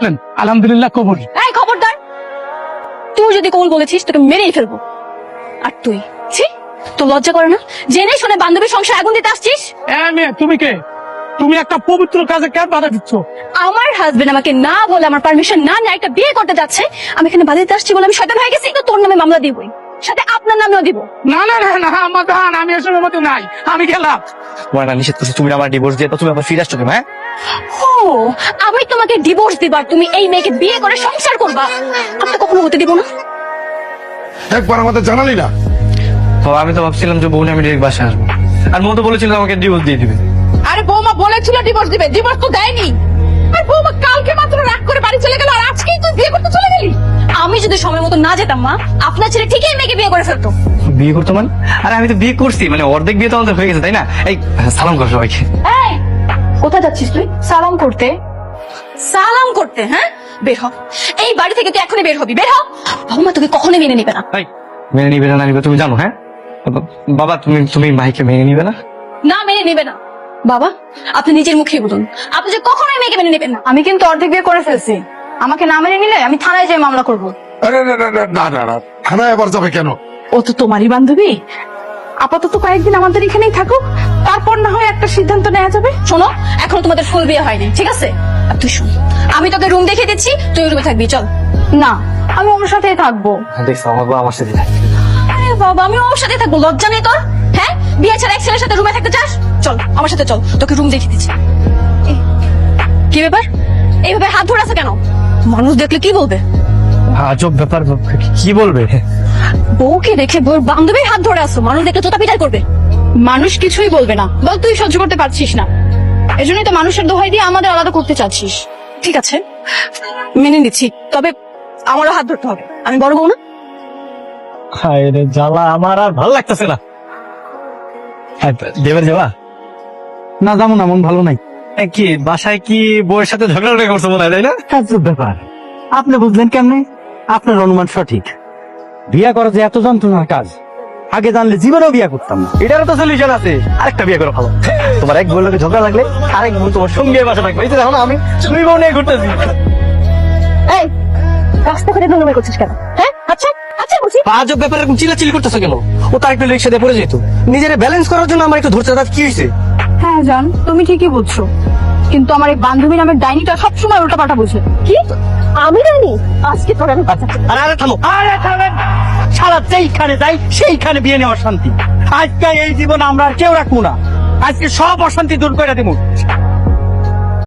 বলেন আলহামদুলিল্লাহ কবুল। এই খবরদার, তুই যদি কবুল বলেছিস তোকে মেরেই ফেলবো। আর তুই ছি, তো লজ্জা করে না? জেনে শুনে বান্ধবীর সংসার আগুন দিতে আসছিস? মেয়ে তুমি কে? তুমি একটা পবিত্র কাজে কেন বাধা দিচ্ছ? আমার হাজবেন্ড আমাকে না বলে, আমার পারমিশন না নিয়ে একটা বিয়ে করতে যাচ্ছে, আমি এখানে বাধা দিতে আসছি বলে আমি শয়তান হয়ে গেছি? তো তোর নামে মামলা দিবই, সাথে আপনার নামেও দিব। না না না না মাদান, আমি এসবের মধ্যে নাই, আমি গেলাম। তোমার না নিষেধ করছি, তুমি আমার ডিভোর্স দিয়ে, তো তুমি আবার ফিরে আসছো কেন? হ্যাঁ, ও, আমি তোমাকে ডিভোর্স দিবার, তুমি এই মেয়েকে বিয়ে করে সংসার করবা, আমি কখনো হতে দিব না। একবার আমাদের জানালি না? তো আমি তো ভাবছিলাম যে বউনে আমি ডিরেক্ট বাসায় আসবো, আর মো তো বলেছিল আমাকে ডিভোর্স দিয়ে দিবে। আরে বৌমা বলেছিল ডিভোর্স দিবে, ডিভোর্স তো দেয়নি। আর বৌমা কালকে মাত্র রাগ করে বাড়ি চলে গেল, আর আজকেই তুই বিয়ে করতে চলে গেলি। আমি যদি সময় মতো না যেতাম মা, আপনার ছেলে ঠিকই এই মেয়েকে বিয়ে করে ফেলতো। বিয়ে করতো মানে? আরে আমি তো বিয়ে করছি, মানে অর্ধেক বিয়ে তো আমাদের হয়ে গেছে, তাই না? এই সালাম কর সবাইকে। এই, কোথায় যাচ্ছিস তুই? সালাম করতে? সালাম করতে? হ্যাঁ, বের হ এই বাড়ি থেকে, তুই এখনই বের হবি, বের হ। বৌমা তোকে কখনোই মেনে নিবে না। এই, মেনে নিবে না নিবে তুমি জানো? হ্যাঁ বাবা, তুমি ভাইকে মেনে নিবে না? না, মেনে নিবে না। বাবা, আপনি নিজের মুখে বলুন, আপনি যে কখনোই মেয়েকে মেনে নেবেন না। আমি কিন্তু অর্ধেক বিয়ে করে ফেলছি, আমাকে না মেনে নিলে আমি থানায় যেয়ে মামলা করবো। আরে না না না না না না, থানায় আবার যাবে কেন? ও তো তোমারই বান্ধবী, আপাতত কয়েকদিন আমাদের এখানেই থাকুক, তারপর না হয় একটা সিদ্ধান্ত নেওয়া যাবে। শোনো, এখনো তোমাদের ফুল বিয়ে হয়নি, ঠিক আছে? আর তুই শোন, আমি তোকে রুম দেখিয়ে দিচ্ছি, তুই রুমে থাকবি, চল। না, আমি ওর সাথেই থাকবো। দেখছো আমার বাবা আমার সাথে থাকে। আরে বাবা, আমি ওর সাথে থাকবো, লজ্জা নেই তোর? হ্যাঁ, বিয়ে ছাড়া এক ছেলের সাথে রুমে থাকতে চাস? চল আমার সাথে, চল, তোকে রুম দেখিয়ে দিচ্ছি। কি ব্যাপার, এইভাবে হাত ধরে আছে কেন? মানুষ দেখলে কি বলবে? আজব ব্যাপার, কি বলবে? বউকে রেখে বউর বান্ধবীর হাত ধরে আসো, মানুষ দেখলে জোতা পিটাই করবে। মানুষ কিছুই বলবে না, বল তুই সহ্য করতে পারছিস না, এজন্যই তো মানুষের দোহাই দিয়ে আমাদের আলাদা করতে চাচ্ছিস। ঠিক আছে, মেনে নিচ্ছি, তবে আমারও হাত ধরতে হবে, আমি বড় বউ না? হায় রে জ্বালা, আমার আর ভালো লাগতেছে না। দেবের যাবা? না যাবো না, মন ভালো নাই। কি বাসায় কি বউয়ের সাথে ঝগড়া করছে মনে হয়, তাই না? আজব ব্যাপার, আপনি বুঝলেন কেমনে? আপনার অনুমান সঠিক। বিয়া করা যে এত যন্ত্রণার কাজ, আগে জানলে জীবনেও বিয়া করতাম না। এটারও তো সলিউশন আছে, আরেকটা বিয়ে করে ভালো। তোমার এক বউয়ের লোকে ঝগড়া লাগলে আরেক বউ তোমার সঙ্গে বাসা থাকবে। এই যে দেখো না, আমি দুই বউ নিয়ে ঘুরতেছি। এই, রাস্তাঘাটে নোংরা করছিস কেন? হ্যাঁ, আচ্ছা আচ্ছা বলছি। আজব ব্যাপার, এরকম চিল্লাচিল্লি করতেছো কেন? ও তার একটা রিক্সা দিয়ে পড়ে যেত, নিজের ব্যালেন্স করার জন্য আমার একটু ধরতে, তার কি হয়েছে? হ্যাঁ জান, তুমি ঠিকই বলছো, কিন্তু আমার এই বান্ধবী নামের ডাইনিটা সবসময় উল্টা পাল্টা বুঝে। কি, আমি জানি? আজকে তোর আমি আরে আরে থামো। আরে থামেন, সারা যেইখানে যাই সেইখানে বিয়ে নেওয়ার শান্তি। আজকে এই জীবন আমরা আর কেউ রাখবো না, আজকে সব অশান্তি দূর করে দেবো।